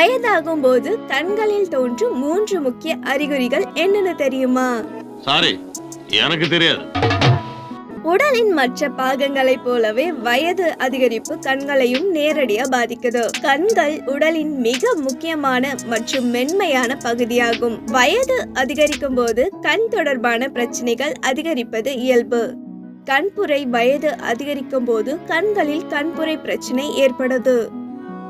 வயதாகும் போது கண்களில் தோன்றும் 3 முக்கிய அறிகுறிகள் என்னன்னு தெரியுமா? சாரி, எனக்கு தெரியாது. உடலின் மற்ற பாகங்களைப் போலவே வயது அதிகரிப்பு கண்களையும் நேரடியா பாதிக்குது. கண்கள் உடலின் மிக முக்கியமான மற்றும் மென்மையான பகுதியாகும். வயது அதிகரிக்கும் போது கண் தொடர்பான பிரச்சனைகள் அதிகரிப்பது இயல்பு. கண்புரை வயது அதிகரிக்கும் போது கண்களில் கண்புரை பிரச்சனை ஏற்படுது.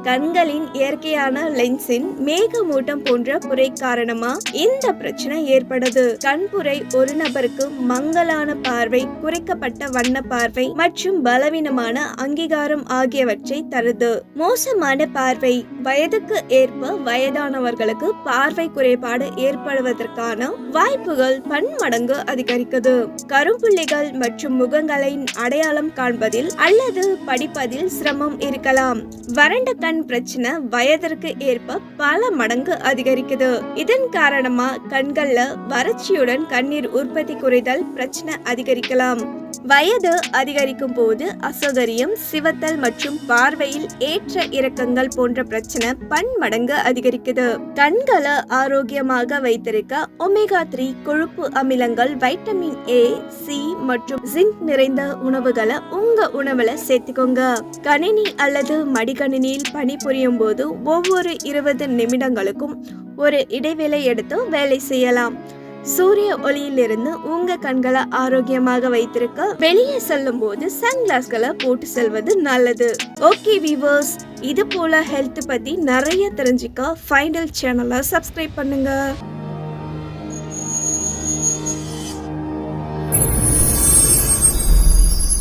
கண்களின் இயற்கையான லென்ஸின் மேகமூட்டம் போன்ற புரை காரணமா இந்த பிரச்சனை ஏற்படுது. கண்புரை ஒரு நபருக்கு மங்கலான பார்வை, குறைக்கப்பட்ட வண்ண பார்வை மற்றும் பலவீனமான அங்கீகாரம் ஆகியவற்றை தருது. மோசமான பார்வை வயதுக்கு ஏற்ப வயதானவர்களுக்கு பார்வை குறைபாடு ஏற்படுவதற்கான வாய்ப்புகள் பன்மடங்கு அதிகரிக்குது. கரும்புள்ளிகள் மற்றும் முகங்களின் அடையாளம் காண்பதில் அல்லது படிப்பதில் சிரமம் இருக்கலாம். வறண்ட கண் பிரச்சனை வயதிற்கு ஏற்ப பல மடங்கு அதிகரிக்குது. இதன் காரணமா கண்கள்ல வறட்சியுடன் கண்ணீர் உற்பத்தி குறைதல் பிரச்சனை அதிகரிக்கலாம். வயது அதிகரிக்கும் போது அசௌகரியம், சிவத்தல் மற்றும் பார்வையில் ஏற்ற இறக்கங்கள் போன்ற பிரச்சனை பன்மடங்கு அதிகரிக்குது. கண்களை ஆரோக்கியமாக வைத்திருக்க ஒமேகா 3 கொழுப்பு அமிலங்கள், வைட்டமின் A, C மற்றும் ஜிங்க் நிறைந்த உணவுகளை உங்க உணவுல சேர்த்துக்கோங்க. கணினி அல்லது மடிக்கணினியில் பணிபுரியும் போது ஒவ்வொரு 20 நிமிடங்களுக்கும் ஒரு இடைவேளை எடுத்து வேலை செய்யலாம். சூரிய ஒளியிலிருந்து உங்க கண்களை ஆரோக்கியமாக வைத்திருக்க வெளியே செல்லும் போது சன்கிளாஸ்களை போட்டு செல்வது நல்லது. ஓகே வியூவர்ஸ், இது போல ஹெல்த் பத்தி நிறைய தெரிஞ்சுக்க ஃபைனல் சேனலை சப்ஸ்கிரைப் பண்ணுங்க.